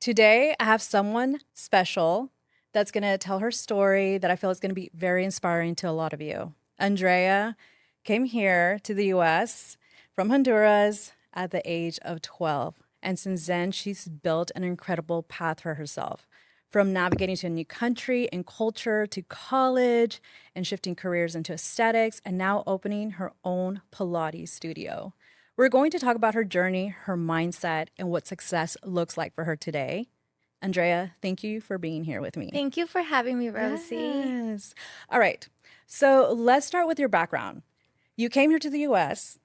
Today, I have someone special that's going to tell her story that I feel is going to be very inspiring to a lot of you. Andrea came here to the US from Honduras at the age of 12. And since then, she's built an incredible path for herself. From navigating to a new country and culture to college and shifting careers into aesthetics and now opening her own Pilates studio. We're going to talk about her journey, her mindset, and what success looks like for her today. Andrea, thank you for being here with me. Thank you for having me, Rosie. Yes. All right. So let's start with your background. You came here to the US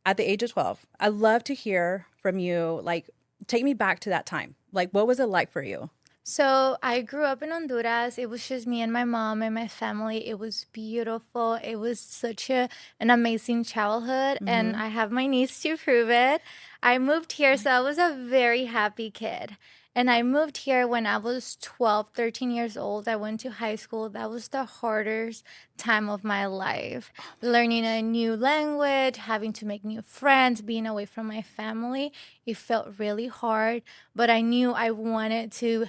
at the age of 12. I'd love to hear from you. Like, take me back to that time. Like, what was it like for you? So I grew up in Honduras. It was just me and my mom and my family. It was beautiful. It was such an amazing childhood, and I have my niece to prove it. I moved here, so I was a very happy kid. And I moved here when I was 12, 13 years old. I went to high school. That was the hardest time of my life. Learning a new language, having to make new friends, being away from my family. It felt really hard, but I knew I wanted to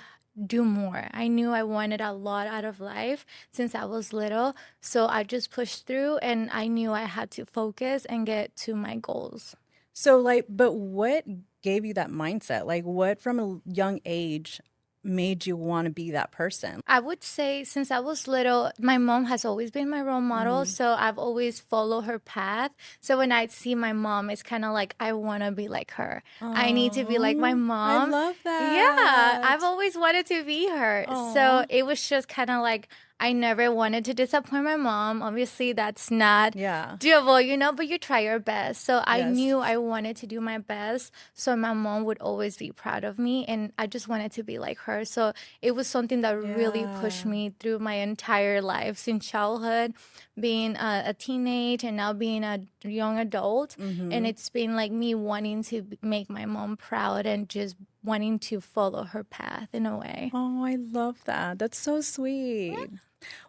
do more. I knew I wanted a lot out of life since I was little. So I just pushed through, and I knew I had to focus and get to my goals. So, like, but what gave you that mindset? Like, what from a young age made you want to be that person? I would say since I was little, my mom has always been my role model. So I've always followed her path. So when I see my mom, it's kind of like, I want to be like her. I need to be like my Oh, I mom. love Yeah, I've that. always wanted to be her. So Oh, it was just kind of like, I never wanted to disappoint my mom. Obviously, that's not yeah. doable, but you try your best. So I Yes. knew I wanted to do my best. So my mom would always be proud of me. And I just wanted to be like her. So it was something that really pushed Yeah. me through my entire life since childhood, being a teenage and now being a young adult. And it's been like me wanting to make my mom proud and just wanting to follow her path in a way. Oh, I love that. That's so sweet.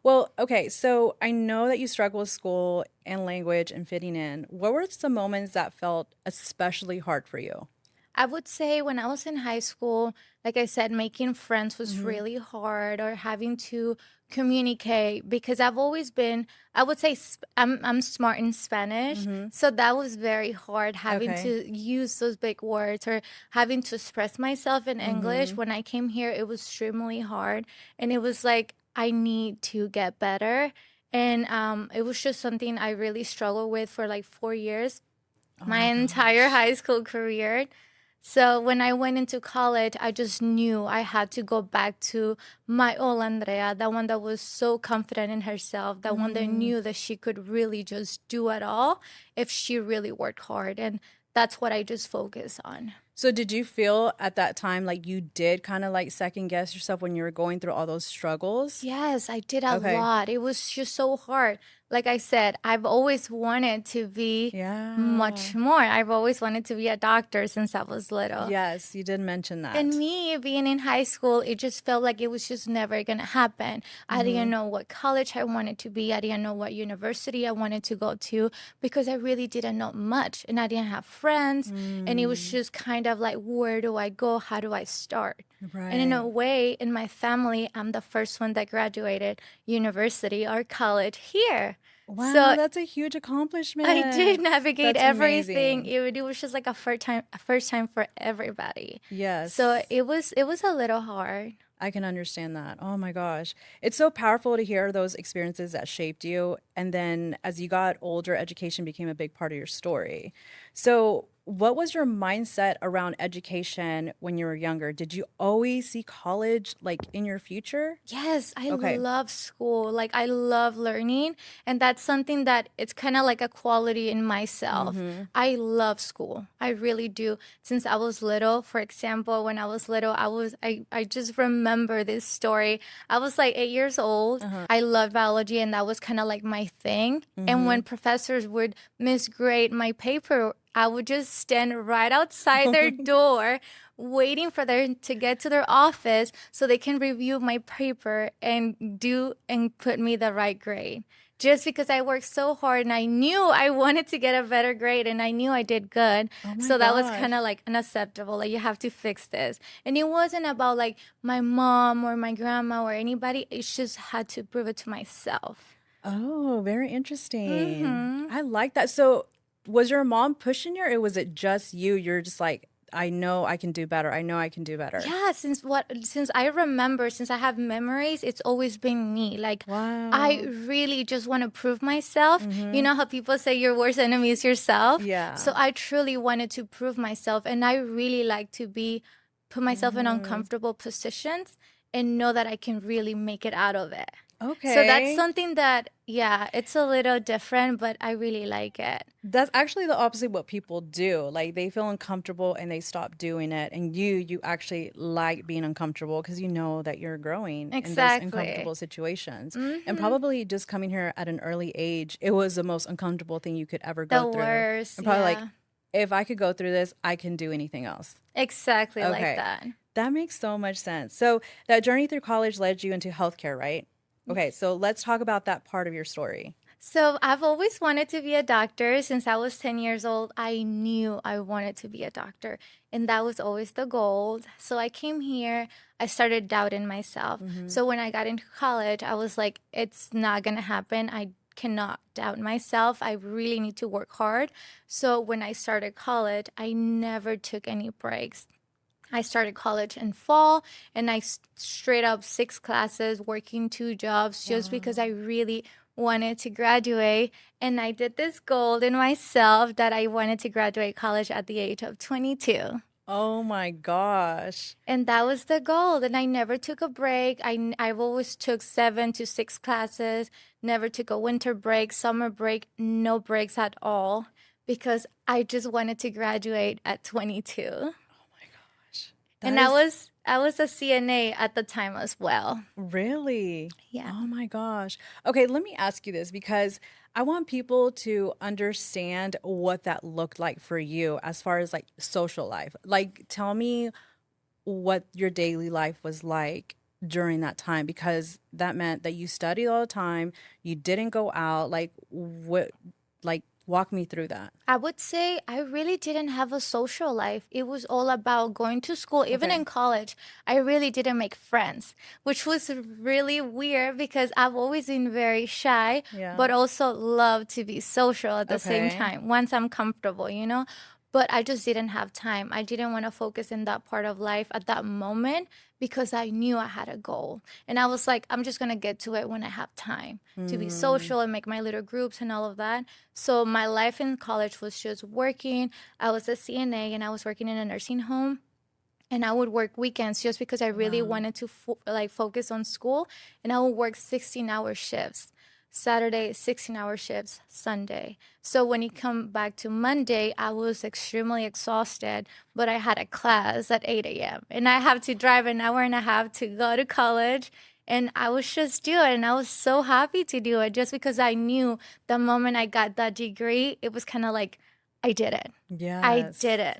Well, okay, so I know that you struggle with school and language and fitting in. What were some moments that felt especially hard for you? I would say when I was in high school, like I said, making friends was Mm-hmm. really hard, or having to communicate, because I've always been, I would say, I'm smart in Spanish. Mm-hmm. So that was very hard, having Okay. to use those big words or having to express myself in English. Mm-hmm. When I came here, it was extremely hard. And it was like, I need to get better. And it was just something I really struggled with for like 4 years, Oh my my entire gosh. high school career. So when I went into college, I just knew I had to go back to my old Andrea, the one that was so confident in herself, the one that Mm. knew that she could really just do it all if she really worked hard. And that's what I just focus on. So did you feel at that time like you did kind of like second guess yourself when you were going through all those struggles? Yes, I did a Okay. lot. It was just so hard. Like I said, I've always wanted to be Yeah. much more. I've always wanted to be a doctor since I was little. Yes, you did mention And that. me being in high school, it just felt like it was just never going to happen. I Mm-hmm. didn't know what college I wanted to be. I didn't know what university I wanted to go to, because I really didn't know much, and I didn't have friends. And it was Mm. just kind of like, where do I go? How do I start? And in Right. a way, in my family, I'm the first one that graduated university or college here. Wow, So that's a huge I did accomplishment. navigate That's everything. amazing. It was just like a first time for everybody. So Yes, it was a little hard. I can understand that. Oh my gosh. It's so powerful to hear those experiences that shaped you. And then as you got older, education became a big part of your story. So, what was your mindset around education when you were younger? Did you always see college like in your future? Yes, I Okay. love school. Like I love learning, and that's something that it's kind of like a quality in myself. Mm-hmm. I love school. I really do. Since I was little, for example, when I was little, I just remember this story. I was like 8 years old. Uh-huh. I loved biology, and that was kind of like my thing. And Mm-hmm. when professors would misgrade my paper, I would just stand right outside their door waiting for them to get to their office so they can review my paper and do and put me the right grade. just because I worked so hard and I knew I wanted to get a better grade and I knew I did good. Oh my So that was gosh. kind of like unacceptable. Like, you have to fix this. And it wasn't about like my mom or my grandma or anybody. It just had to prove it to myself. Oh, very interesting. Mm-hmm. I like that. So, was your mom pushing you, or was it just you? You're just like, I know I can do better. I know I can do better. Yeah, since I remember, since I have memories, it's always been me. Like, Wow. I really just want to prove myself. Mm-hmm. You know how people say your worst enemy is yourself? Yeah. So I truly wanted to prove myself, and I really like to put myself in uncomfortable positions and know that I can really make it out of it. Okay. So that's something that, yeah, it's a little different, but I really like it. That's actually the opposite of what people do. Like, they feel uncomfortable and they stop doing it. And you actually like being uncomfortable because you know that you're growing in those Exactly. uncomfortable situations. Mhm. And probably just coming here at an early age, it was the most uncomfortable thing you could ever The go through. worst. And probably Yeah. like, if I could go through this, I can do anything else. Exactly like Okay. that. That makes so much sense. So that journey through college led you into healthcare, right? Okay, so let's talk about that part of your story. So I've always wanted to be a doctor. Since I was 10 years old, I knew I wanted to be a doctor. And that was always the goal. So I came here, I started doubting myself. So when I got into college, I was like, it's not going to happen. I cannot doubt myself. I really need to work hard. So when I started college, I never took any breaks. I started college in fall and I straight up 6 classes, working 2 jobs just because I really wanted to graduate. And I did this goal in myself that I wanted to graduate college at the age of 22. Oh my gosh. And that was the goal. And I never took a break. I've always took 7 to 6 classes, never took a winter break, summer break, no breaks at all because I just wanted to graduate at 22. And I was a CNA at the time as well. Really? Yeah. Oh my gosh. Okay, let me ask you this because I want people to understand what that looked like for you as far as like social life. Like, tell me what your daily life was like during that time because that meant that you studied all the time, you didn't go out. Like, what, like, walk me through that. I would say I really didn't have a social life. It was all about going to school. Even Okay. in college, I really didn't make friends, which was really weird because I've always been very shy, Yeah. but also love to be social at the same Okay. time once I'm comfortable, you know? But I just didn't have time. I didn't want to focus in that part of life at that moment because I knew I had a goal. And I was like, I'm just going to get to it when I have time to be social and make my little groups and all of that. So my life in college was just working. I was a CNA and I was working in a nursing home. And I would work weekends just because I really wanted to focus on school. And I would work 16-hour shifts. Saturday, 16-hour shifts, Sunday. So when you come back to Monday, I was extremely exhausted, but I had a class at 8 a.m. And I have to drive an hour and a half to go to college. And I was just doing it. And I was so happy to do it just because I knew the moment I got that degree, it was kind of like, I did it. Yes. I did it.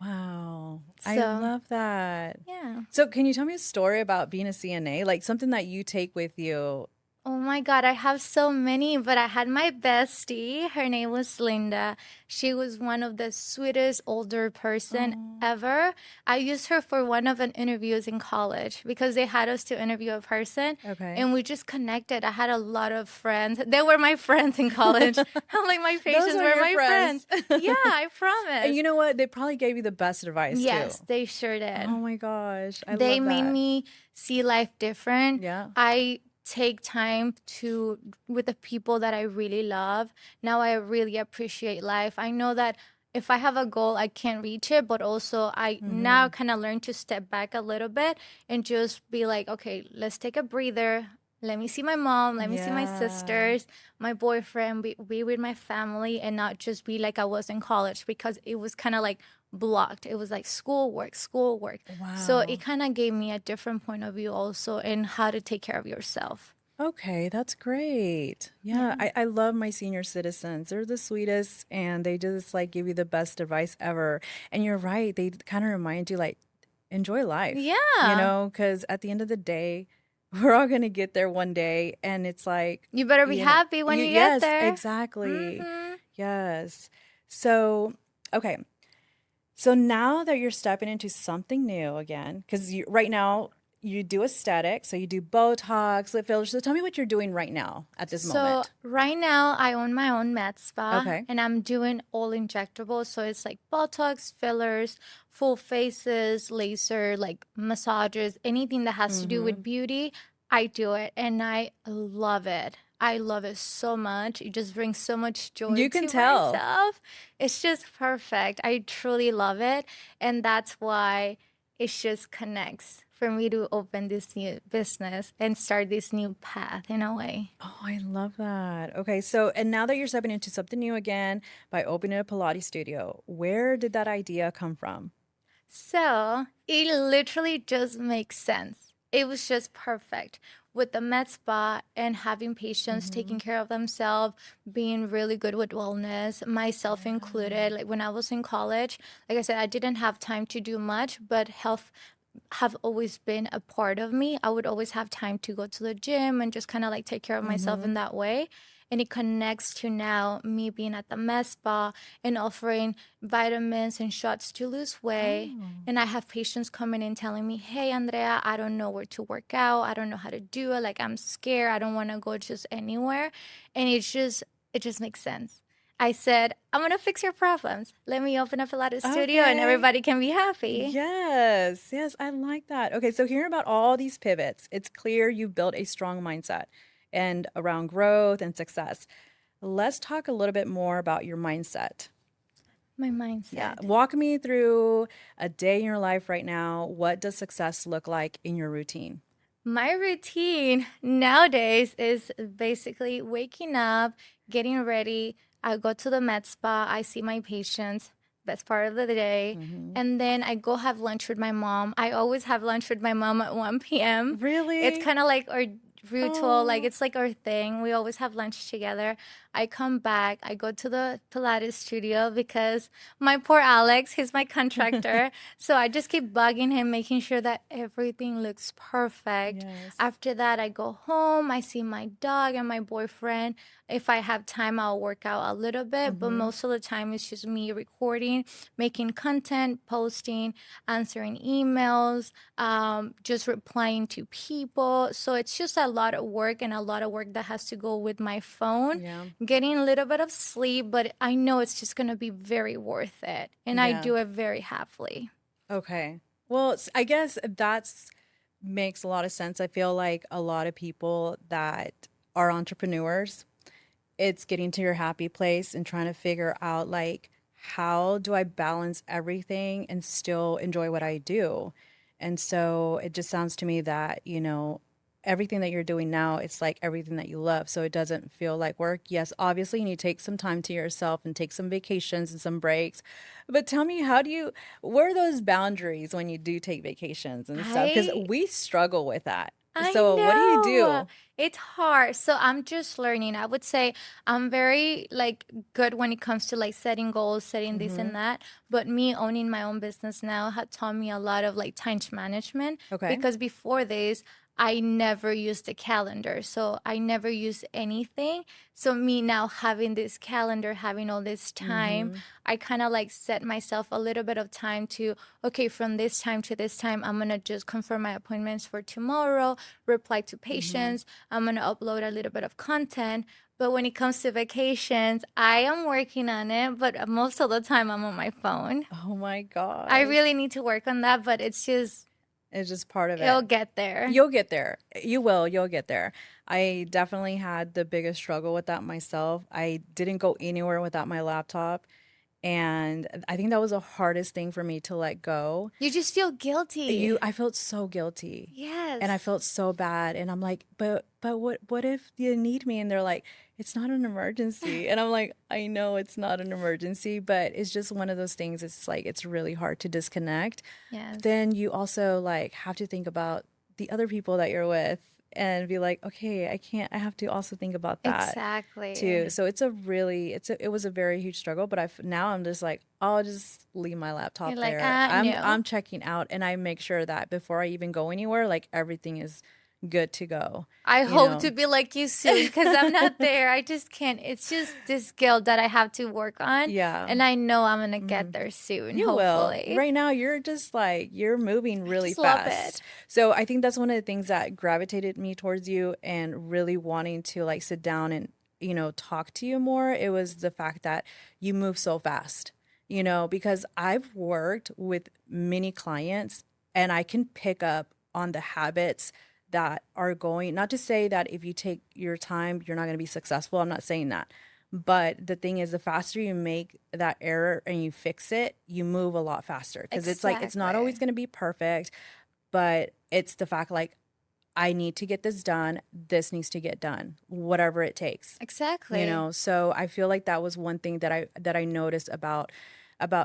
Wow. I So- love that. Yeah. So can you tell me a story about being a CNA? Like something that you take with you? Oh my God, I have so many, but I had my bestie. Her name was Linda. She was one of the sweetest older person ever. I used her for one of an interviews in college because they had us to interview a person. Okay. And we just connected. I had a lot of friends. They were my friends in college. I'm like, my patients are were your my friends. Yeah, I promise. And you know what? They probably gave you the best advice Yes, too. they sure did. Oh my gosh. I They love made that. me see life different. Yeah. I take time with the people that I really love. Now I really appreciate life. I know that if I have a goal, I can't reach it, but also I now kind of learn to step back a little bit and just be like, okay, let's take a breather. Let me see my mom. Let me see my Yeah. sisters, my boyfriend, be with my family, and not just be like I was in college because it was kind of like blocked. It was like schoolwork. So Wow. it kind of gave me a different point of view also in how to take care of yourself. Okay, that's great. Yeah, I love my senior citizens. They're the sweetest and they just like give you the best advice ever. And you're right, they kind of remind you like enjoy life. You Yeah. know, because at the end of the day, we're all going to get there one day. And it's like, You better be you know, happy when you get yes, there. exactly. Mm-hmm. Yes. So, okay. So now that you're stepping into something new again, because you right now you do aesthetic, so you do Botox, lip fillers. So tell me what you're doing right now at this So moment. right now I own my own med spa Okay. and I'm doing all injectables. So it's like Botox, fillers, full faces, laser, like massages, anything that has to do Mm-hmm. with beauty, I do it and I love it. I love it so much. It just brings so much joy You can to tell. myself. It's just perfect. I truly love it. And that's why it just connects for me to open this new business and start this new path in a way. Oh, I love that. Okay, so and now that you're stepping into something new again by opening a Pilates studio, where did that idea come from? So it literally just makes sense. It was just perfect with the med spa and having patients Mm-hmm. taking care of themselves, being really good with wellness, myself Yeah. included. Like when I was in college, like I said, I didn't have time to do much, but health have always been a part of me. I would always have time to go to the gym and just kind of like take care of myself Mm-hmm. in that way. And it connects to now me being at the med spa and offering vitamins and shots to lose weight. Oh. And I have patients coming in telling me, hey, Andrea, I don't know where to work out. I don't know how to do it. Like, I'm scared. I don't want to go just anywhere. And it just makes sense. I said, I'm going to fix your problems. Let me open up a Pilates studio and Okay. everybody can be happy. Yes, yes, I like that. Okay, so hearing about all these pivots, it's clear you've built a strong mindset and around growth and success. Let's talk a little bit more about your mindset. My Yeah, mindset. walk me through a day in your life right now. What does success look like in your routine? My routine nowadays is basically waking up, getting ready. I go to the med spa, I see my patients, best part of the day. Hmm. And then I go have lunch with my mom. I always have lunch with my mom at 1 p.m. It's Really? kind of like our ritual, like Oh. it's like our thing. We always have lunch together. I come back, I go to the Pilates studio because my poor Alex, he's my contractor. So I just keep bugging him, making sure that everything looks perfect. Yes. After that, I go home, I see my dog and my boyfriend. If I have time, I'll work out a little bit, but Hmm. most of the time it's just me recording, making content, posting, answering emails, just replying to people. So it's just a lot of work and a lot of work that has to go with my phone. Yeah. Getting a little bit of sleep, but I know it's just going to be very worth it. And I Yeah. do it very happily. Okay. Well, I guess that's makes a lot of sense. I feel like a lot of people that are entrepreneurs, it's getting to your happy place and trying to figure out like how do I balance everything and still enjoy what I do. And so it just sounds to me that, everything that you're doing now, it's like everything that you love. So it doesn't feel like work. Yes, obviously you need to take some time to yourself and take some vacations and some breaks. But tell me, where are those boundaries when you do take vacations and stuff? Because I we struggle with that. I So what do you know. do? It's hard. So I'm just learning. I would say I'm very like good when it comes to like setting goals, setting this Hmm. and that. But me owning my own business now had taught me a lot of like time management Okay. because before this I never used a calendar. So I never used anything. So me now having this calendar, having all this time, Hmm. I kind of like set myself a little bit of time to, okay, from this time to this time, I'm going to just confirm my appointments for tomorrow, reply to Hmm. patients. I'm going to upload a little bit of content. But when it comes to vacations, I am working on it, but most of the time I'm on my phone. Oh my I gosh. really need to work on that, but it's just, It's just part of it'll it. get there. You'll get there. You will. You'll get there. I definitely had the biggest struggle with that myself. I didn't go anywhere without my laptop. And I think that was the hardest thing for me to let go. You just feel guilty. I felt so guilty and I Yes. felt so bad. And I'm like, but what if you need me? And they're like, it's not an emergency. And I'm like, I know it's not an emergency, but it's just one of those things. It's like, it's really hard to disconnect. But Yes. then you also like have to think about the other people that you're with and be like, okay, I have to also think about that Exactly. too. So it was a very huge struggle, but now I'm just like, I'll just leave my You're laptop like, there. I'm no. checking out and I make sure that before I even go anywhere, like everything is good to go. I You hope know, to be like you soon because I'm not there. I just can't. It's just this skill that I have to work on. yeah. And I know I'm going to get there soon, You will. hopefully. Right now, you're just like, you're moving I really just love fast. it. So I think that's one of the things that gravitated me towards you and really wanting to like sit down and, talk to you more. It was the fact that you move so fast, because I've worked with many clients and I can pick up on the habits that are going, not to say that if you take your time, you're not going to be successful. I'm not saying that. But the thing is, the faster you make that error and you fix it, you move a lot faster. Because it's like, it's not always Exactly. going to be perfect, but it's the fact like, I need to get this done. This needs to get done, whatever it takes. Exactly. So I feel like that was one thing that I noticed about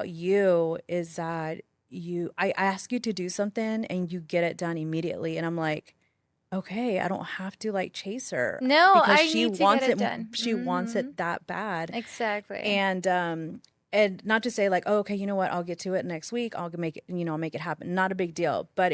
you is that I ask you to do something and you get it done immediately. And I'm like, okay, I don't have to like chase her No, because I she need to get wants it it. done. She wants Hmm. it that bad. Exactly. And not to say like, oh, okay, you know what, I'll get to it next week. I'll make it, I'll make it happen. Not a big deal. But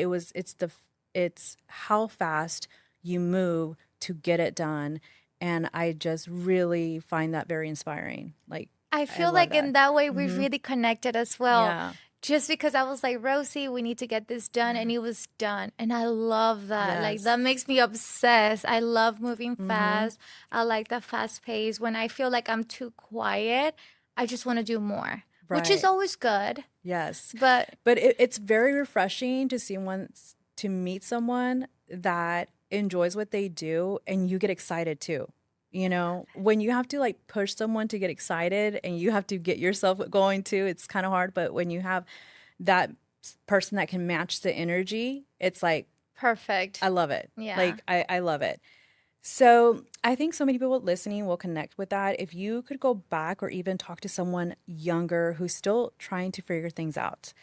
it's how fast you move to get it done. And I just really find that very inspiring. Like, I I feel love like that. in that way we Mm-hmm. really connected as well. Yeah. Just because I was like, Rosie, we need to get this done, and it was done. And I love that. Like, Yes. that makes me obsessed. I love moving Mm-hmm. fast. I like the fast pace. When I feel like I'm too quiet, I just want to do more, which is Right. always good. Yes. But But it's very refreshing to meet someone that enjoys what they do and you get excited too. When you have to like push someone to get excited and you have to get yourself going too, it's kind of hard. But when you have that person that can match the energy, it's like, perfect. I love it. Yeah. Like, I love it. So I think so many people listening will connect with that. If you could go back or even talk to someone younger who's still trying to figure things out,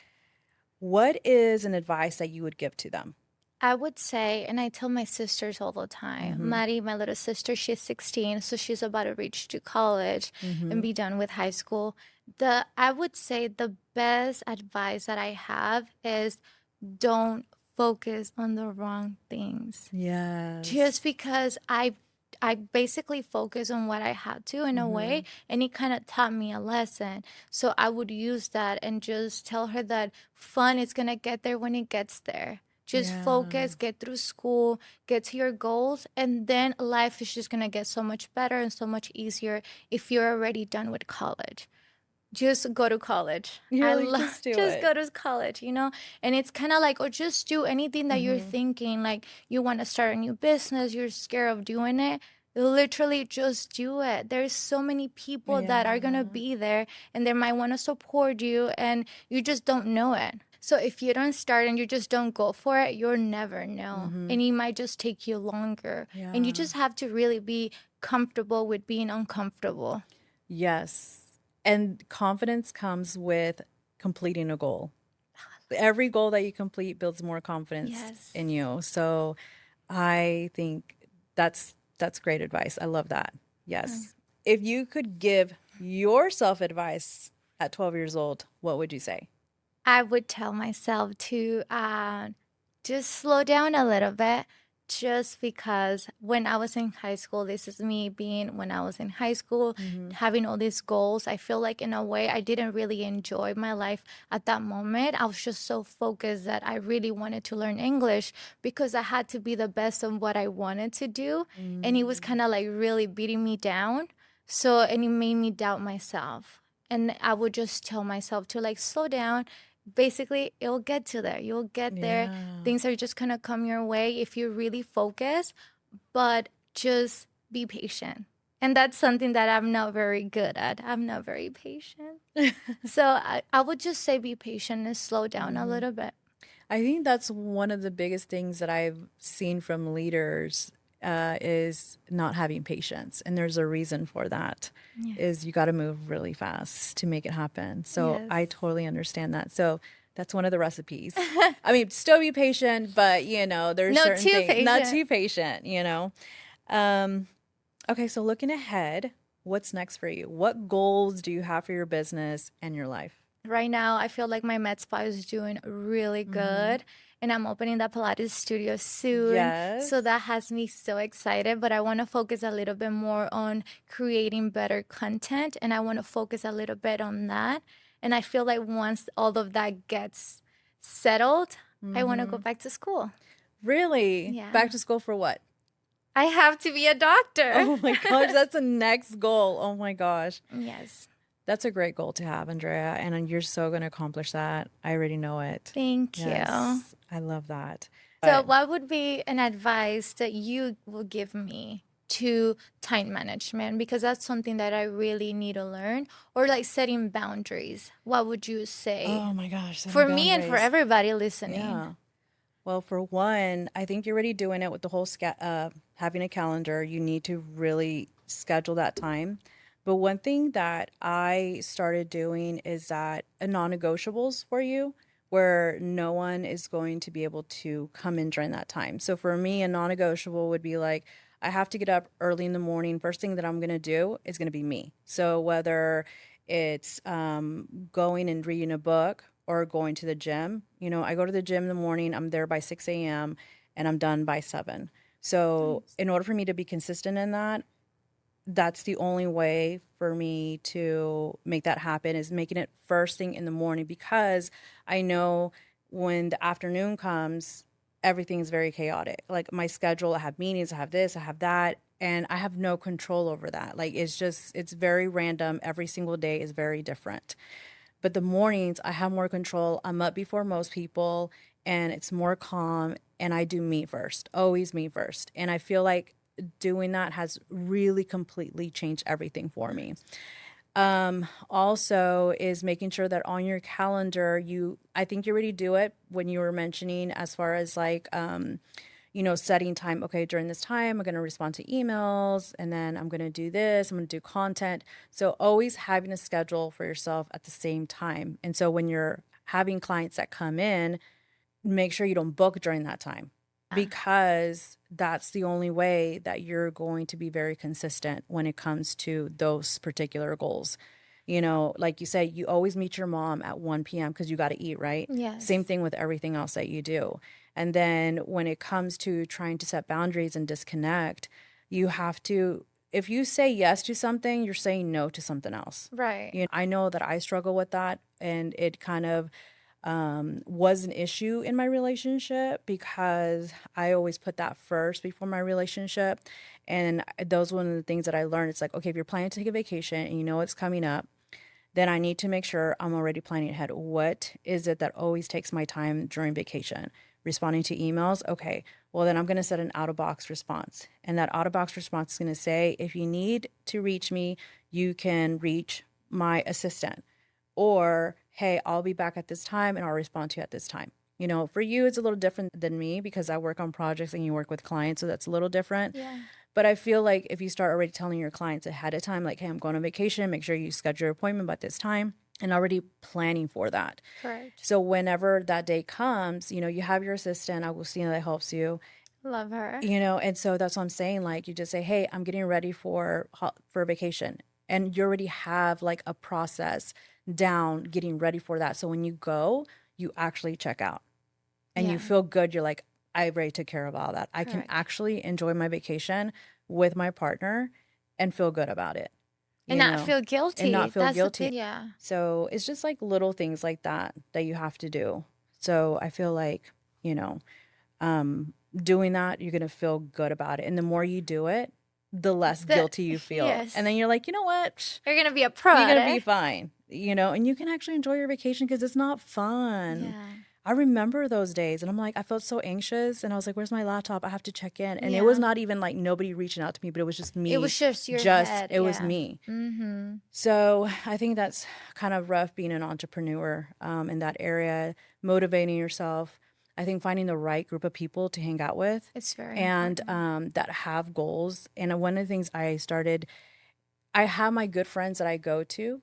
what is an advice that you would give to them? I would say, and I tell my sisters all the time, Mm-hmm. Maddie, my little sister, she's 16, so she's about to reach to college and Mm-hmm. be done with high school. I would say the best advice that I have is don't focus on the wrong things. Yes. Just because I basically focus on what I had to in a Mm-hmm. way, and it kind of taught me a lesson. So I would use that and just tell her that fun is gonna get there when it gets there. Just Yeah. focus, get through school, get to your goals, and then life is just gonna get so much better and so much easier if you're already done with college. Just go to college. You're I like, love just do just it. go to college, you know? And it's kind of like, or just do anything that you're Mm-hmm. thinking, like you want to start a new business, you're scared of doing it. Literally just do it. There's so many people Yeah. that are going to be there and they might want to support you and you just don't know it. So if you don't start and you just don't go for it, you'll never know. Mm-hmm. And it might just take you longer. And you Yeah. just have to really be comfortable with being uncomfortable. Yes. And confidence comes with completing a goal. Every goal that you complete builds more confidence Yes. in you. So I think that's great advice. I love that. Yes. If you could give yourself advice at 12 years old, what would you say? I would tell myself to just slow down a little bit, just because when I was in high school, this is me being when I was in high school, Mm-hmm. having all these goals. I feel like in a way I didn't really enjoy my life at that moment. I was just so focused that I really wanted to learn English because I had to be the best of what I wanted to do. And it was Mm. kind of like really beating me down. So, and it made me doubt myself. And I would just tell myself to like slow down. Basically, it'll get to there. You'll get there. Yeah. Things are just gonna come your way if you really focus, but just be patient. And that's something that I'm not very good at. I'm not very patient. So I would just say be patient and slow down a Mhm. little bit. I think that's one of the biggest things that I've seen from leaders is not having patience, and there's a reason for that. Yeah. Is you got to move really fast to make it happen. So Yes. I totally understand that. So that's one of the recipes. I mean, still be patient, but there's No, certain too things not patient. too patient. Um, okay, so looking ahead, what's next for you? What goals do you have for your business and your life? Right now, I feel like my med spa is doing really Mm-hmm. good. and I'm opening the Pilates studio soon. Yes. So that has me so excited, but I want to focus a little bit more on creating better content, and I want to focus a little bit on that. And I feel like once all of that gets settled, I want to go back to school. Really? Yeah. Back to school for what? I have to be a doctor. Oh my gosh, that's the next goal. Oh my gosh. Yes. That's a great goal to have, Andrea, and you're so going to accomplish that. I already know it. Thank you. I love that. So, what would be an advice that you will give me to time management? Because that's something that I really need to learn, or like setting boundaries. What would you say? Oh my gosh. For me and for everybody listening. Yeah. Well, for one, I think you're already doing it with the whole having a calendar. You need to really schedule that time. But one thing that I started doing is that non-negotiables for you, where no one is going to be able to come in during that time. So for me, a non-negotiable would be like, I have to get up early in the morning. First thing that I'm going to do is going to be me. So whether it's going and reading a book or going to the gym, I go to the gym in the morning, I'm there by 6 a.m. and I'm done by 7. So in order for me to be consistent in that, that's the only way for me to make that happen, is making it first thing in the morning, because I know when the afternoon comes, everything's very chaotic. Like my schedule, I have meetings, I have this, I have that, and I have no control over that. Like it's very random. Every single day is very different. But the mornings, I have more control. I'm up before most people, and it's more calm, and I do me first, always me first. And I feel like doing that has really completely changed everything for me. Also is making sure that on your calendar, I think you already do it when you were mentioning as far as like, setting time. Okay, during this time, I'm going to respond to emails, and then I'm going to do this, I'm going to do content. So always having a schedule for yourself at the same time. And so when you're having clients that come in, make sure you don't book during that time, because that's the only way that you're going to be very consistent when it comes to those particular goals. Like you said, you always meet your mom at 1 p.m. because you got to eat, right? Yes. Same thing with everything else that you do. And then when it comes to trying to set boundaries and disconnect, you have to, if you say yes to something, you're saying no to something else. Right. I know that I struggle with that, and it kind of was an issue in my relationship, because I always put that first before my relationship. And those one of the things that I learned. It's like, okay, if you're planning to take a vacation and you know it's coming up, then I need to make sure I'm already planning ahead. What is it that always takes my time during vacation? Responding to emails? Okay, well, then I'm going to set an out-of-box response. And that out-of-box response is going to say, if you need to reach me, you can reach my assistant. Or, hey, I'll be back at this time and I'll respond to you at this time. For you, it's a little different than me, because I work on projects and you work with clients. So that's a little different. Yeah. But I feel like if you start already telling your clients ahead of time, like, hey, I'm going on vacation, make sure you schedule your appointment by this time, and already planning for that. Correct. So whenever that day comes, you have your assistant, Agustina, that helps you. Love her. And so that's what I'm saying. Like, you just say, hey, I'm getting ready for vacation. And you already have like a process down getting ready for that. So when you go, you actually check out and you feel good. You're like, I already took care of all that. I can actually enjoy my vacation with my partner and feel good about it. And not feel guilty. And not feel That's guilty. Yeah. So it's just like little things like that you have to do. So I feel like, doing that, you're going to feel good about it. And the more you do it, the less guilty you feel. Yes. And then you're like, you know what? You're going to be a pro. You're going to be fine, and you can actually enjoy your vacation, because it's not fun. Yeah. I remember those days, and I'm like, I felt so anxious, and I was like, where's my laptop? I have to check in. And it was not even like nobody reaching out to me, but it was just me. It was just your head. It was me. Mm-hmm. So I think that's kind of rough being an entrepreneur in that area, motivating yourself. I think finding the right group of people to hang out with. It's very important. That have goals. And one of the things I have my good friends that I go to,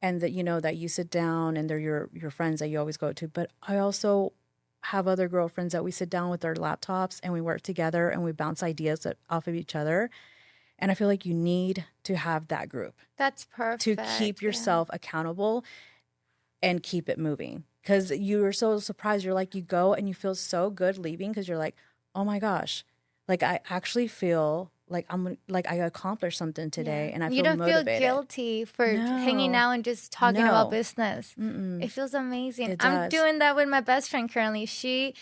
and that, that you sit down and they're your friends that you always go to. But I also have other girlfriends that we sit down with our laptops and we work together and we bounce ideas off of each other. And I feel like you need to have that group. That's perfect. To keep yourself accountable and keep it moving. because you were so surprised. You're like, you go and you feel so good leaving because you're like, oh my gosh, like I actually feel like I accomplished something Yeah. today and I You feel don't feel motivated. guilty for hanging No, out and just talking about no, business. mm-mm, It feels amazing. it I'm does. doing that with my best friend currently. She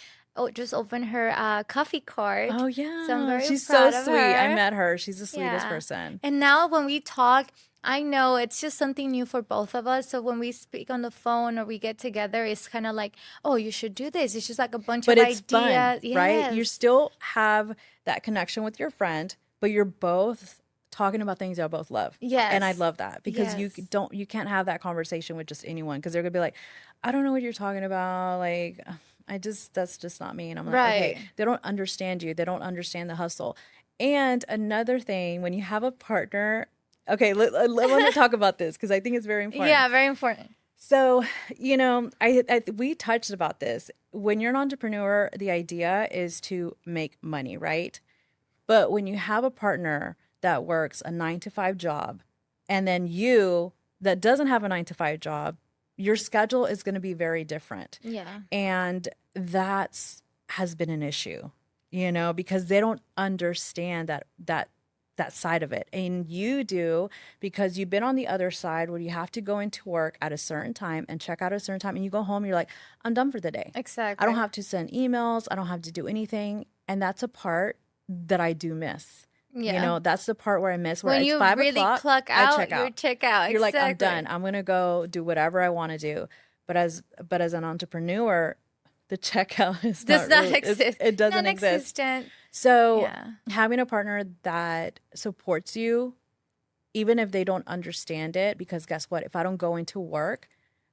just opened her coffee cart. Oh So I'm yeah, very she's so proud of sweet. I her. met her. She's the sweetest Yeah. person. And now when we talk, I know it's just something new for both of us. So when we speak on the phone or we get together, it's kind of like, oh, you should do this. It's just like a bunch But of it's fun, ideas. right? You Yes. still have that connection with your friend, but you're both talking about things y'all both love. And I Yes. love that because Yes. you can't have that conversation with just anyone because they're gonna be like, I don't know what you're talking about. Like, that's just not me. And I'm like, okay, Right. they don't understand you. They don't understand the hustle. And another thing, when you have a partner, okay, I want to talk about this because I think it's very important. Yeah, very important. So, we touched about this. When you're an entrepreneur, the idea is to make money, right? But when you have a partner that works a 9 to 5 job, and then you that doesn't have a 9 to 5 job, your schedule is going to be very different. Yeah. And that's has been an issue, because they don't understand that side of it. And you do because you've been on the other side where you have to go into work at a certain time and check out at a certain time and you go home, you're like, I'm done for the day. I don't Exactly. have to send emails, I don't have to do anything. And that's a part that I do miss. Yeah. That's the part where I miss where When it's you 5 o'clock, really clock I out, check you out. check out. You're like, I'm Exactly. done. I'm gonna go do whatever I want to do. But as an entrepreneur, the checkout is Does not not really exist. it doesn't exist. Non-existent. So Yeah. having a partner that supports you, even if they don't understand it, because guess what? If I don't go into work,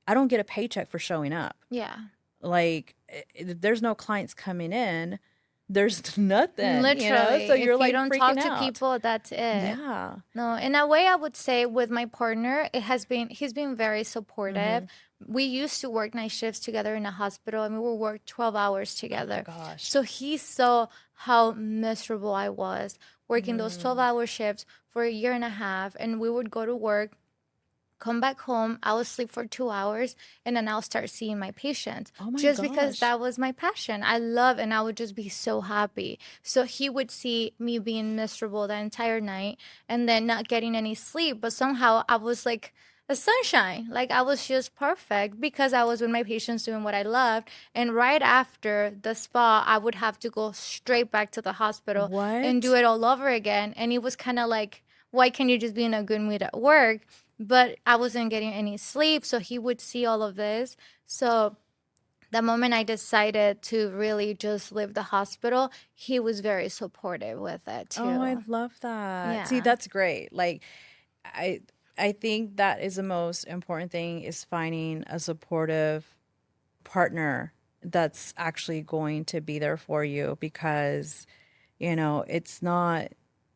I don't get a paycheck for showing up. Yeah. Like, if there's no clients coming in, there's nothing, Literally. So you're If you like don't talk freaking to out. people, that's it. Yeah. No, in a way, I would say with my partner, he's been very supportive. We used to work night shifts together in a hospital and we would work 12 hours together. Gosh. So he saw how miserable I was working those 12-hour shifts for a year and a half. And we would go to work, come back home, I would sleep for 2 hours, and then I'll start seeing my patients. Oh my Just because gosh. that was my passion. I love, and I would just be so happy. So he would see me being miserable the entire night and then not getting any sleep. But somehow I was like a sunshine. Like I was just perfect because I was with my patients doing what I loved. And right after the spa, I would have to go straight back to the hospital and do What? it all over again. And it was kind of like, why can't you just be in a good mood at work? But I wasn't getting any sleep, so he would see all of this. So the moment I decided to really just leave the hospital, he was very supportive with it Oh, I too. love that. See, Yeah. that's great. Like, I I think that is the most important thing is finding a supportive partner that's actually going to be there for you because, it's not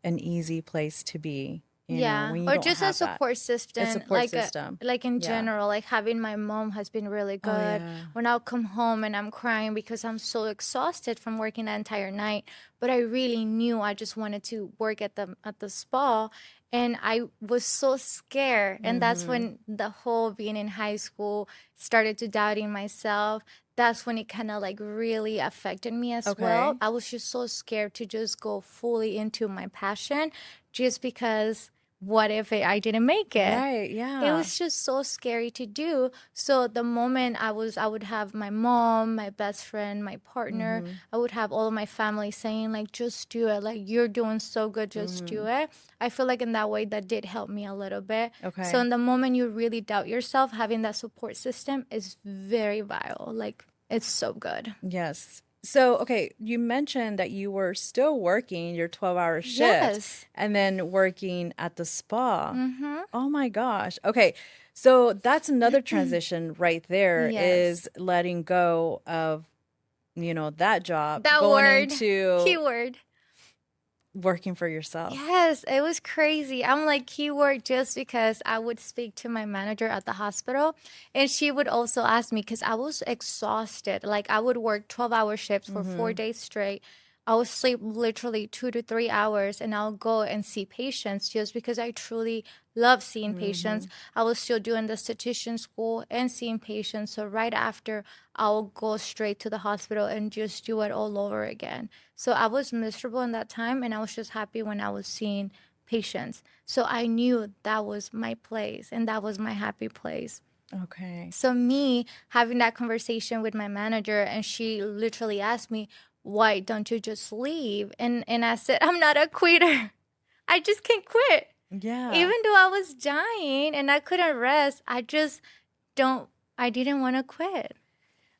an easy place to be, Yeah, when you or don't just a have that. support A system, support system. like in Yeah. general, like having my mom has been really Oh, good. yeah. When I'll come home and I'm crying because I'm so exhausted from working the entire night, but I really knew I just wanted to work at the spa, and I was so scared. And that's Mm-hmm. when the whole being in high school started to doubting myself. That's when it kind of like really affected me as well. Okay. I was just so scared to just go fully into my passion just because what if I didn't make it? Right. It Yeah. was just so scary to do. So the moment I would have my mom, my best friend, my partner, Mm-hmm. I would have all of my family saying like, just do it. Like you're doing so good, just Mm-hmm. do it. I feel like in that way that did help me a little bit. So Okay. in the moment you really doubt yourself, having that support system is very vital. Like it's so good. Yes. So, okay, you mentioned that you were still working your 12-hour shift Yes. and then working at the spa. Mm-hmm. Oh my gosh. Okay. So that's another transition right there Yes. is letting go of, that job, That going word, into keyword. working for yourself. Yes, it was crazy. I'm like keyword just because I would speak to my manager at the hospital and she would also ask me because I was exhausted. Like I would work 12-hour shifts for Mm-hmm. 4 days straight. I would sleep literally 2 to 3 hours, and I'll go and see patients just because I truly love seeing patients. I was still doing the esthetician school and seeing patients. So right after, I'll go straight to the hospital and just do it all over again. So I was miserable in that time, and I was just happy when I was seeing patients. So I knew that was my place and that was my happy place. Okay. So me having that conversation with my manager, and she literally asked me, why don't you just leave? And I said, I'm not a quitter. I just can't quit. Yeah. Even though I was dying and I couldn't rest, I didn't want to quit.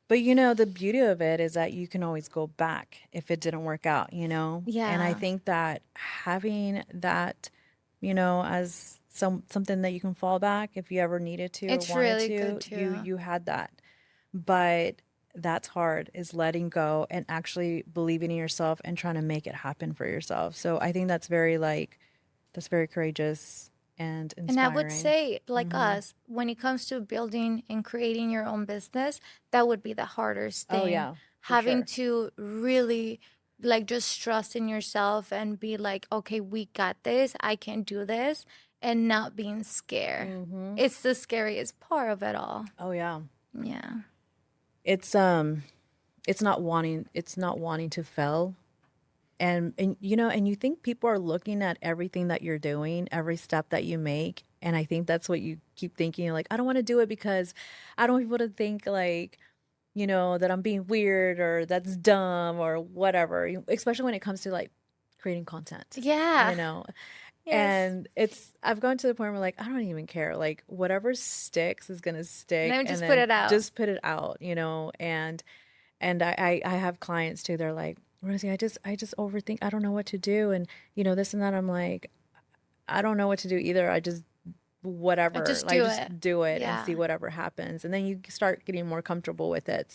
But you know, the beauty of it is that you can always go back if it didn't work out, you know? Yeah. And I think that having that, you know, as something that you can fall back if you ever needed to It's or wanted really to, good too. you had that. But that's hard, is letting go and actually believing in yourself and trying to make it happen for yourself. So I think that's that's very courageous and And I would inspiring. say, like us, when it comes to building and creating your own business, that would be the hardest thing. Oh yeah, for Having sure. to really like just trust in yourself and be like, okay, we got this, I can do this, and not being scared. It's the scariest part of it all. Oh yeah. Yeah. It's it's not wanting to fail. And you know, and you think people are looking at everything that you're doing, every step that you make, and I think that's what you keep thinking, like, I don't want to do it because I don't want people to think like, you know, that I'm being weird or that's dumb or whatever, especially when it comes to like creating content, Yeah. you know. Yes. And I've gone to the point where like I don't even care. Like whatever sticks is gonna stick, Let me and just then put it out. just put it out, you know. And I have clients too. They're like, Rosie, I just overthink. I don't know what to do, and you know this and that. I'm like, I don't know what to do either. I just whatever, Just like do just it. do it and Yeah. see whatever happens, and then you start getting more comfortable with it.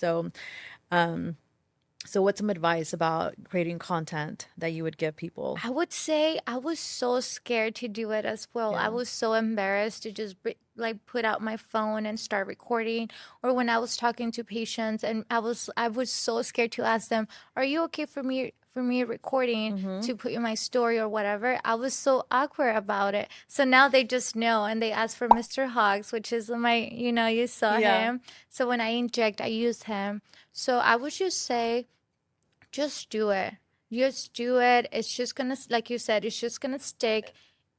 So what's some advice about creating content that you would give people? I would say I was so scared to do it as well. I Yeah. was so embarrassed to just like put out my phone and start recording. Or when I was talking to patients, and I was so scared to ask them, "Are you okay for me recording to put in my story or whatever?" I was so awkward about it. So now they just know, and they ask for Mr. Hogs, which is my, you saw Yeah. him. So when I inject, I use him. So I would just say, just do it. Just do it. It's just gonna, like you said, it's just gonna stick.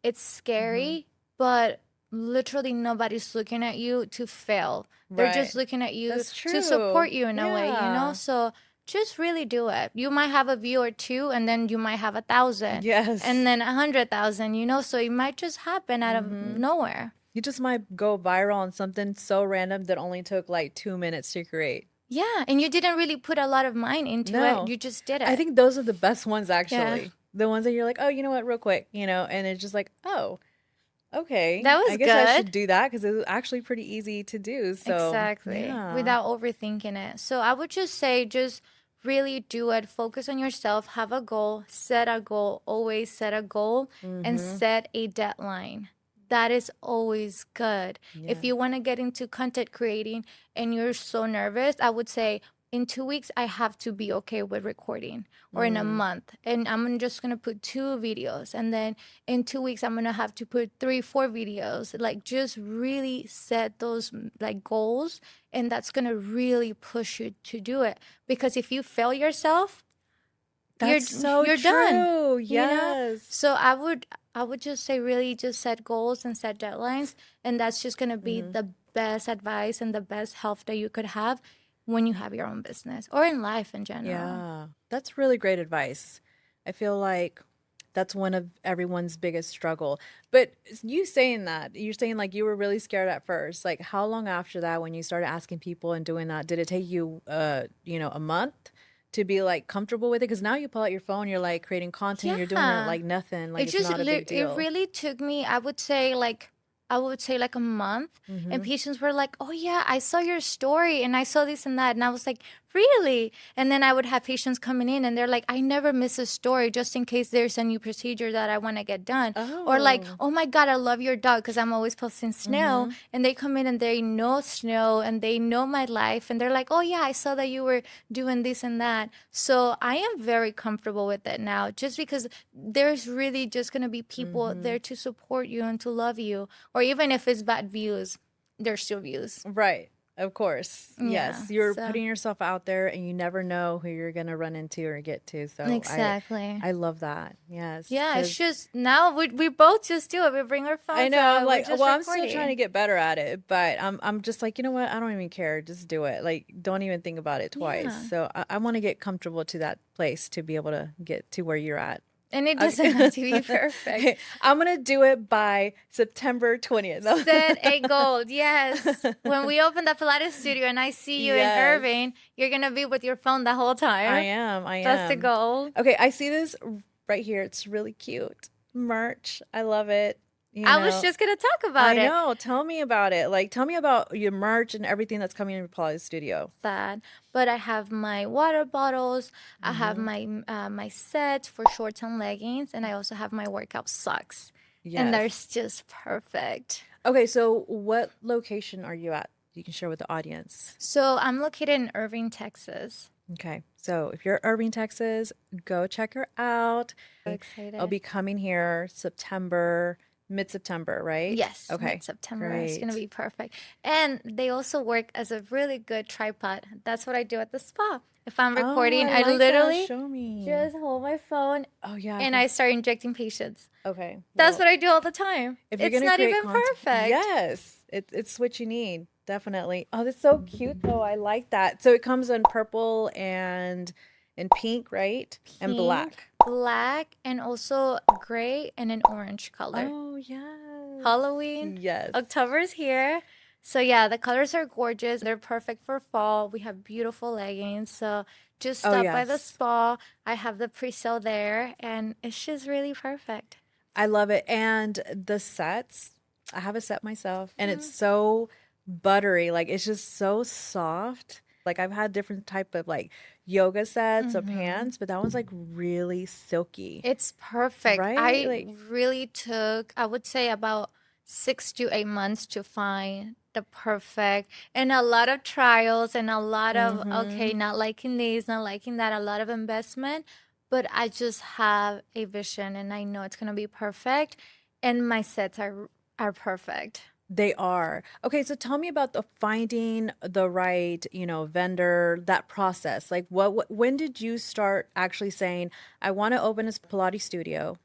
It's scary, but literally nobody's looking at you to fail. They're just Right. looking at you That's to support true. you in a way, Yeah. So just really do it. You might have a view or two, and then you might have 1,000, Yes. and then 100,000, So it might just happen out of nowhere. You just might go viral on something so random that only took like 2 minutes to create. Yeah, and you didn't really put a lot of mind into it. No. You just did it. I think those are the best ones Yeah. actually. The ones that you're like, oh, you know what, real quick, you know, and it's just like, oh, okay. That was I guess I should good. do that because it was actually pretty easy to do. So Exactly. yeah. Without overthinking it. So I would just say, just really do it. Focus on yourself. Have a goal. Set a goal. Always set a goal and set a deadline. That is always good. If you want to get into content creating and you're so nervous, I would say, in 2 weeks, I have to be okay with recording, or in a month. And I'm just going to put 2 videos. And then in 2 weeks, I'm going to have to put 3, 4 videos. Like, just really set those like goals. And that's going to really push you to do it. Because if you fail yourself, That's so you're true. done. Yes. So I would just say, really just set goals and set deadlines. And that's just going to be the best advice and the best help that you could have when you have your own business or in life in general. Yeah, that's really great advice. I feel like that's one of everyone's biggest struggle. But you saying that, you're saying like you were really scared at first. Like how long after that, when you started asking people and doing that, did it take you, you know, a month to be like comfortable with it? Because now you pull out your phone, you're like creating content, you're doing it Yeah. like nothing, like It it's just not a big it deal. really took me, I would say like a month. And patients were like, "Oh yeah, I saw your story and I saw this and that." And I was like, Really? And then I would have patients coming in and they're like, I never miss a story just in case there's a new procedure that I want to get done. Or like, Oh. oh my God, I love your dog because I'm always posting Snow. And they come in and they know Snow and they know my life. And they're like, oh yeah, I saw that you were doing this and that. So I am very comfortable with it now just because there's really just going to be people there to support you and to love you. Or even if it's bad views, there's still views. Right. Of course. Yeah, Yes. You're so- putting yourself out there and you never know who you're going to run into or get to. So Exactly. I love that. Yes. Yeah, it's 'Cause just now we both just do it. We bring our phones I know. out. I'm We're like, just well, I'm still recording. trying to get better at it, but I'm just like, you know what? I don't even care. Just do it. Like, don't even think about it twice. Yeah. So I want to get comfortable to that place to be able to get to where you're at. And it doesn't have to be perfect. I'm going to do it by September 20th. Set a goal. Yes. When we open the Pilates studio and I see you Yes. in Irving, you're going to be with your phone the whole time. I am. That's the goal. Okay, I see this right here. It's really cute. Merch. I love it. You I was know. just going to talk about I it. know. Tell me about it. Like, tell me about your merch and everything that's coming in your Pilates studio. Sad, but I have my water bottles. I have my sets for shorts and leggings, and I also have my workout socks. Yes. And they're just perfect. Okay, so what location are you at? You can share with the audience. So I'm located in Irving, Texas. Okay, so if you're Irving, Texas, go check her out. So excited. I'll be coming here mid-September, right? Yes. Okay. September. It's going to Great. be perfect. And they also work as a really good tripod. That's what I do at the spa. If I'm recording, Oh, I like that. literally Show me. just hold my phone Oh yeah. and I start injecting patients. Okay. That's well, what I do all the time. if you're It's gonna not create even content- perfect. Yes, it's what you need. Definitely. Oh, that's so cute though. I like that. So it comes in purple and in pink, right? And black. Black, and also gray and an orange color. Oh yes. Halloween. Yes. October is here. So yeah, the colors are gorgeous. They're perfect for fall. We have beautiful leggings. So just Oh, stop by the yes. spa. I have the pre-sale there and it's just really perfect. I love it. And the sets, I have a set myself and it's so buttery. Like it's just so soft. Like I've had different type of like yoga sets or pants, but that one's like really silky. It's perfect. Right? I Like- really took, I would say, about 6 to 8 months to find the perfect, and a lot of trials and a lot of, okay, not liking this, not liking that, a lot of investment. But I just have a vision and I know it's going to be perfect. And my sets are perfect. They are. Okay, so tell me about the finding the right, vendor, that process. Like when did you start actually saying, I want to open a Pilates studio?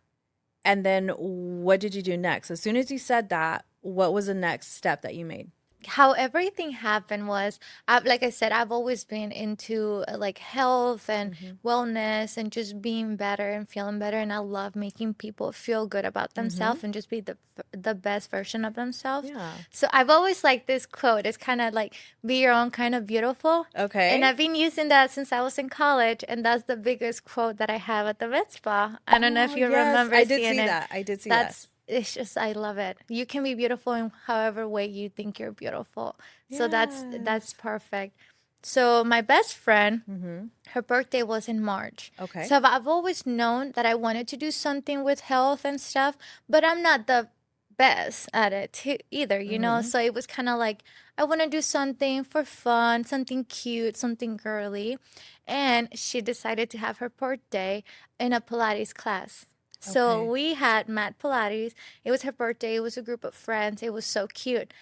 And then what did you do next? As soon as you said that, what was the next step that you made? How everything happened was, like I said, I've always been into like health and wellness and just being better and feeling better. And I love making people feel good about themselves and just be the best version of themselves. Yeah. So I've always liked this quote. It's kind of like, be your own kind of beautiful. Okay. And I've been using that since I was in college. And that's the biggest quote that I have at the vet spa. I don't know if you yes, remember I did seeing see it. that. I did see that. It's just, I love it. You can be beautiful in however way you think you're beautiful. So that's perfect. So my best friend, her birthday was in March. Okay. So I've always known that I wanted to do something with health and stuff, but I'm not the best at it either, So it was kind of like, I want to do something for fun, something cute, something girly. And she decided to have her birthday in a Pilates class. So Okay. we had Matt Pilates. It was her birthday. It was a group of friends. It was so cute.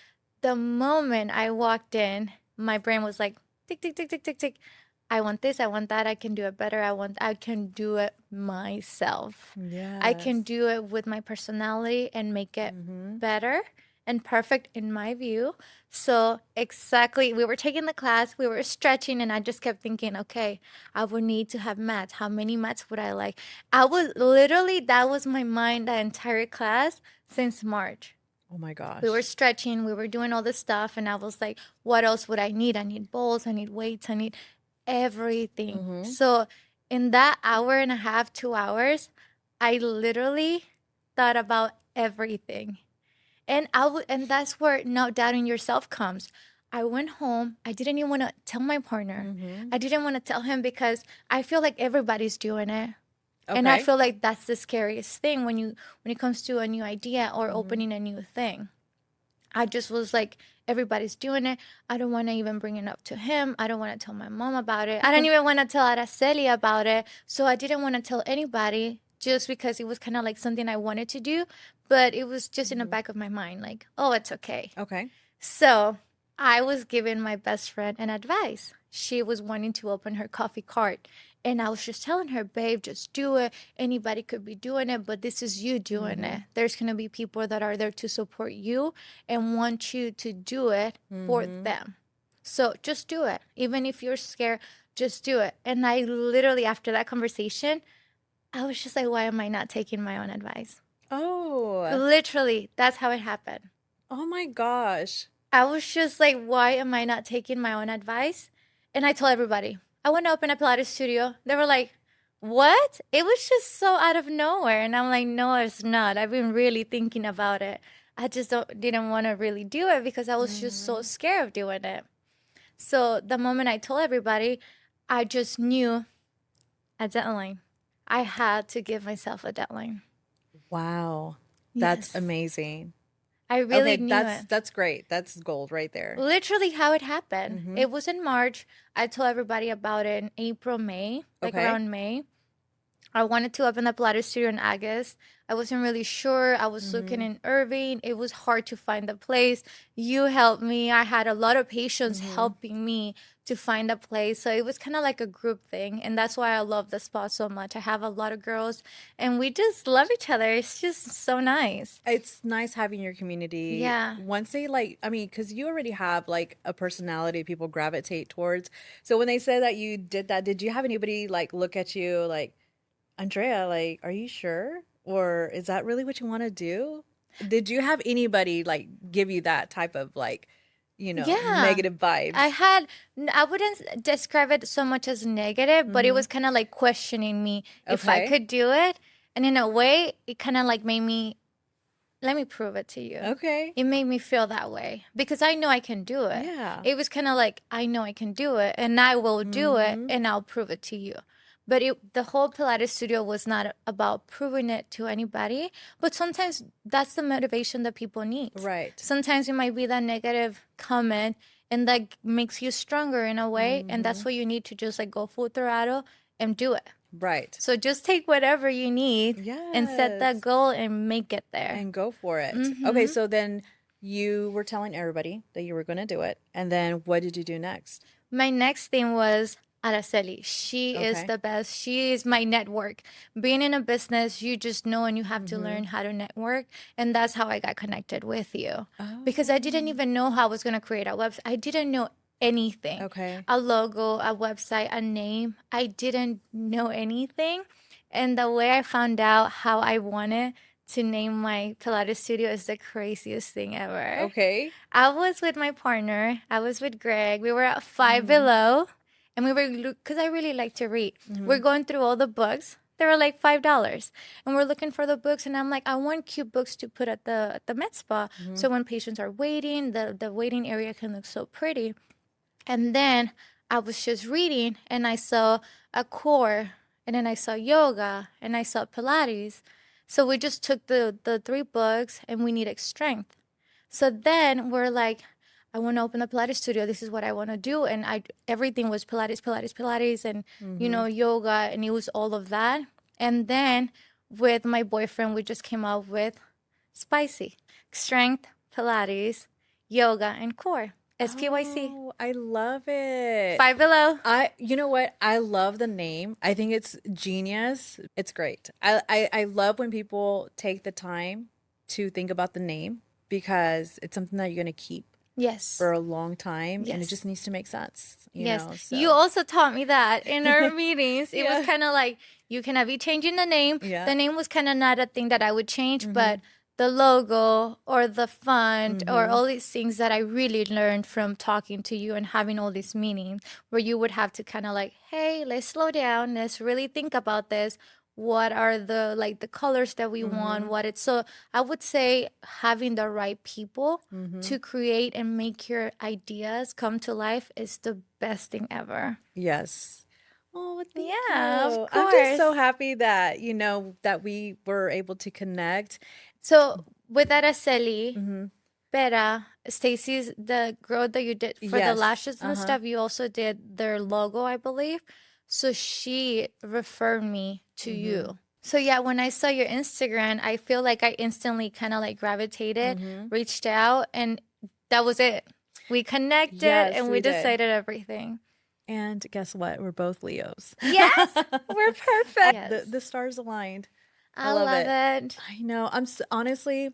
The moment I walked in, my brain was like, tick, tick, tick, tick, tick, tick. I want this. I want that. I can do it better. I can do it myself. Yeah. I can do it with my personality and make it better and perfect in my view. So exactly, we were taking the class, we were stretching, and I just kept thinking, okay, I would need to have mats. How many mats would I like? I was literally, that was my mind the entire class since March. Oh my gosh. We were stretching, we were doing all this stuff, and I was like, what else would I need? I need bowls, I need weights, I need everything. So in that hour and a half, 2 hours, I literally thought about everything. And and that's where not doubting yourself comes. I went home. I didn't even want to tell my partner. Mm-hmm. I didn't want to tell him because I feel like everybody's doing it. And I Okay. feel like that's the scariest thing when it comes to a new idea or Mm-hmm. opening a new thing. I just was like, everybody's doing it. I don't want to even bring it up to him. I don't want to tell my mom about it. I don't even want to tell Araceli about it. So I didn't want to tell anybody just because it was kind of like something I wanted to do. But it was just in the Mm-hmm. back of my mind, like, oh, it's okay. Okay. So I was giving my best friend an advice. She was wanting to open her coffee cart. And I was just telling her, babe, just do it. Anybody could be doing it, but this is you doing Mm-hmm. it. There's going to be people that are there to support you and want you to do it for Mm-hmm. them. So just do it. Even if you're scared, just do it. And I literally, after that conversation, I was just like, why am I not taking my own advice? Oh. Literally, that's how it happened. Oh my gosh. I was just like, why am I not taking my own advice? And I told everybody, I want to open a Pilates studio. They were like, what? It was just so out of nowhere. And I'm like, no, it's not. I've been really thinking about it. I just didn't want to really do it because I was just so Mm-hmm. scared of doing it. So the moment I told everybody, I just knew a deadline. I had to give myself a deadline. Wow. That's Yes. amazing. I Okay, really knew it. that's great. That's gold right there. Literally how it happened. Mm-hmm. It was in March. I told everybody about it in April, May, like Okay. around May. I wanted to open the Pilates studio in August. I wasn't really sure. I was looking Mm-hmm. in Irving. It was hard to find the place. You helped me. I had a lot of patients Mm-hmm. helping me to find a place. So it was kind of like a group thing. And that's why I love the spot so much. I have a lot of girls and we just love each other. It's just so nice. It's nice having your community. Yeah. Once they like, I mean, because you already have like a personality people gravitate towards. So when they said that you did that, did you have anybody like look at you like, Andrea, like, are you sure? Or is that really what you want to do? Did you have anybody like give you that type of like, Yeah. negative vibes? I wouldn't describe it so much as negative, but it Mm-hmm. was kind of like questioning me if I Okay. could do it. And in a way, it kind of like made me, let me prove it to you. Okay. It made me feel that way because I know I can do it. Yeah. It was kind of like, I know I can do it and I will do it Mm-hmm. and I'll prove it to you. But the whole Pilates studio was not about proving it to anybody. But sometimes that's the motivation that people need. Right. Sometimes it might be that negative comment and that makes you stronger in a way. And that's Mm-hmm. what you need to just like go full throttle and do it. Right. So just take whatever you need and set that Yes. goal and make it there. And go for it. Okay, Mm-hmm. so then you were telling everybody that you were going to do it. And then what did you do next? My next thing was Araceli. She is Okay. the best. She is my network. Being in a business, you just know and you have to Mm-hmm. learn how to network. And that's how I got connected with you. Oh. Because I didn't even know how I was going to create a website. I didn't know anything. Okay. A logo, a website, a name. I didn't know anything. And the way I found out how I wanted to name my Pilates studio is the craziest thing ever. Okay. I was with my partner. I was with Greg. We were at Five Mm-hmm. Below, and we were because I really like to read. Mm-hmm. We're going through all the books. They were like $5, and we're looking for the books. And I'm like, I want cute books to put at the med spa, Mm-hmm. so when patients are waiting, the waiting area can look so pretty. And then I was just reading, and I saw a core, and then I saw yoga, and I saw Pilates. So we just took the three books, and we needed strength. So then we're like, I want to open a Pilates studio. This is what I want to do. And everything was Pilates, Pilates, Pilates, and Mm-hmm. yoga, and it was all of that. And then with my boyfriend, we just came up with Spyc, strength, Pilates, yoga, and core. SPYC. Oh, I love it. Five Below. You know what? I love the name. I think it's genius. It's great. I love when people take the time to think about the name because it's something that you're going to keep Yes. for a long time and it Yes. just needs to make sense, Yes. so. You also taught me that in our meetings. It Yeah. was kind of like, you cannot be changing the name. Yeah. The name was kind of not a thing that I would change, Mhm. but the logo or the font or Mhm. all these things that I really learned from talking to you and having all these meetings where you would have to kind of like, hey, let's slow down. Let's really think about this. what are the like the colors that we want, what it's. So I would say having the right people to create and make your ideas come to life is the best thing ever. Yes. Oh, well, thank Yeah, of you. I'm just so course. happy that, that we were able to connect. So with Araceli, Hmm. Bera, Stacy's, the girl that you did for the Yes. lashes and Uh-huh. stuff, you also did their logo, I believe. So she referred me to Hmm. you. So yeah, when I saw your Instagram, I feel like I instantly kind of like gravitated, Hmm. reached out, and that was it. We connected Yes, and we we did. decided everything. And guess what? We're both Leos. Yes, we're perfect. The Yes, stars aligned. I I love love it. it. I know. Honestly,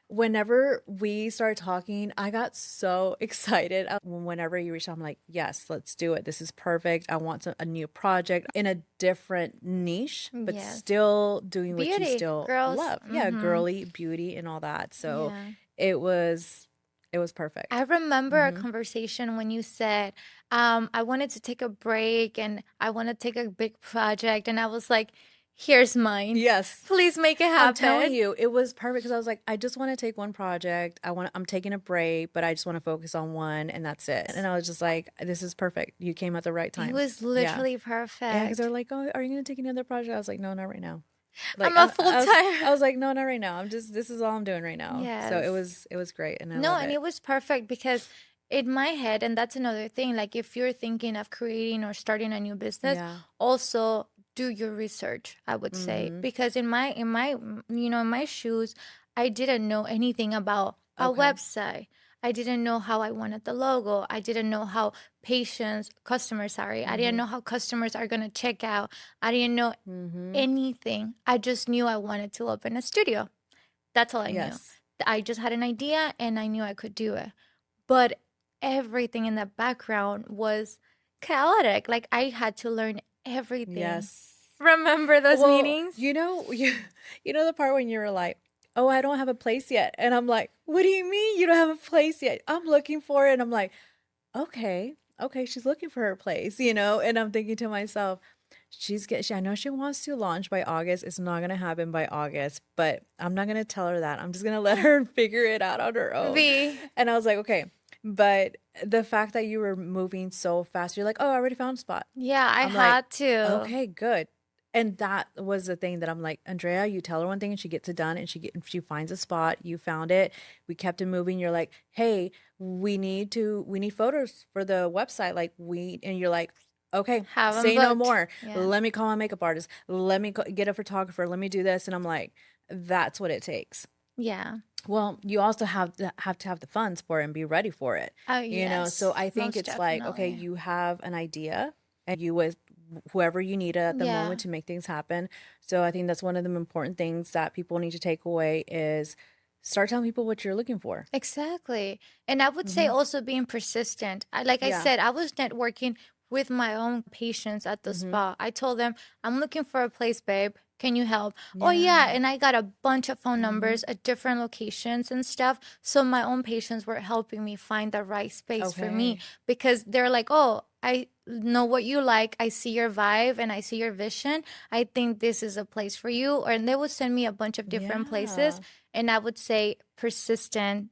whenever we started talking, I got so excited. Whenever you reached out, I'm like, yes, let's do it. This is perfect. I want a new project in a different niche, but Yes. still doing what you Beauty, still girls. love. Yeah, girly beauty and all that. So Yeah. it was I perfect. remember a Hmm. conversation when you said, I wanted to take a break and I want to take a big project. And I was like, here's mine. Yes. Please make it I'm telling happen. you, it was perfect because I was like, I just want to take one project. I'm taking a break, but I just want to focus on one and that's it. And I was just like, this is perfect. You came at the right It time. was Yeah. literally Yeah. Because they're perfect. like, oh, are you going to take another project? I was like, no, not right now. Like, I'm a full I time. was like, no, not right now. this is all I'm doing right now. So Yes. it was great. And I No, love and it. it was perfect because in my head, and that's another thing, like if you're thinking of creating or starting a new business, Yeah. also do your research, I would say. Mm-hmm. Because in my shoes, I didn't know anything about a Okay. website. I didn't know how I wanted the logo. I didn't know how customers, sorry. I didn't Mm-hmm. know how customers are going to check out. I didn't know Mm-hmm. anything. I just knew I wanted to open a studio. That's all I knew. Yes. I just had an idea and I knew I could do it. But everything in the background was chaotic. Like I had to learn everything. Yes. Remember those Well, meetings? you know the part when you were like, "Oh, I don't have a place yet," and I'm like, "What do you mean you don't have a place yet?" I'm looking for it, and I'm like, "Okay, okay, she's looking for her place," and I'm thinking to myself, I know she wants to launch by August. It's not gonna happen by August, but I'm not gonna tell her that. I'm just gonna let her figure it out on her own. V. And I was like, okay, but the fact that you were moving so fast, you're like, oh, I already found a spot. Yeah, I I'm like, had to. okay, good. And that was the thing that I'm like, Andrea, you tell her one thing and she gets it done and she finds a spot. You found it. We kept it moving. You're like, hey, we need photos for the website. And you're like, okay, Have them say no booked. more. Yeah. Let me call my makeup artist. Let me get a photographer. Let me do this. And I'm like, that's what it takes. Yeah. Well, you also have to have the funds for it and be ready for it. Oh, So yes. I think Most it's like, okay, definitely. you have an idea and you with whoever you need at the Yeah. moment to make things happen. So I think that's one of the important things that people need to take away is start telling people what you're looking for. Exactly. And I would say Hmm. also being persistent. Like I Yeah. said, I was networking with my own patients at the Hmm. spa. I told them, I'm looking for a place, babe. Can you help? Oh, yeah. Yeah. And I got a bunch of phone Hmm. numbers at different locations and stuff. So my own patients were helping me find the right space for me Okay. because they're like, oh, I know what you like. I see your vibe and I see your vision. I think this is a place for you. Or and they would send me a bunch of different places. Yeah. And I would say persistent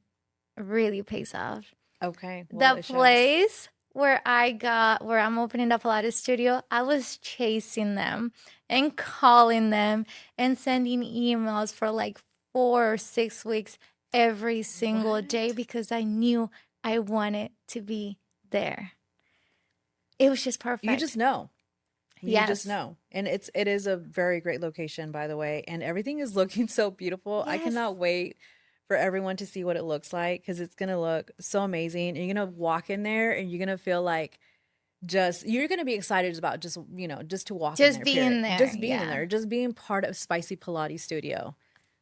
really pays off. Okay. Well, The it shows. place where I'm opening the Pilates studio, I was chasing them and calling them and sending emails for like 4 or 6 weeks every single day What? because I knew I wanted to be there. It was just You perfect. just know. You just Yes. know. And it is a very great location, by the way, and everything is looking so beautiful. I Yes. cannot wait for everyone to see what it looks like because it's gonna look so amazing. And you're gonna walk in there and you're gonna feel like just you're gonna be excited about just to walk in Just there, period. being there. Just being in Yeah. there, just being part of Spicy Pilates Studio.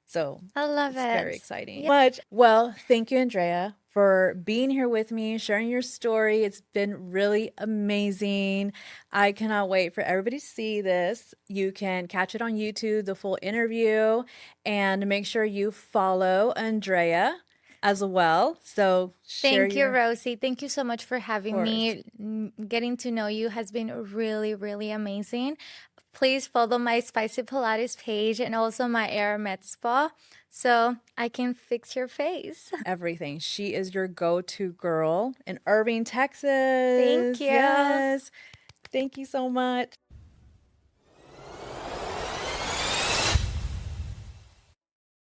So I love it's very it. exciting. Yeah. Much. Well, thank you, Andrea, for being here with me, sharing your story. It's been really amazing. I cannot wait for everybody to see this. You can catch it on YouTube, the full interview, and make sure you follow Andrea as well. So share Thank you, your, Rosie. Thank you so much for of having course. me. Getting to know you has been really, really amazing. please follow my Spicy Pilates page and also my Air Med Spa so I can fix your face. Everything. She is your go-to girl in Irving, Texas. Thank you. Yes. Thank you so much.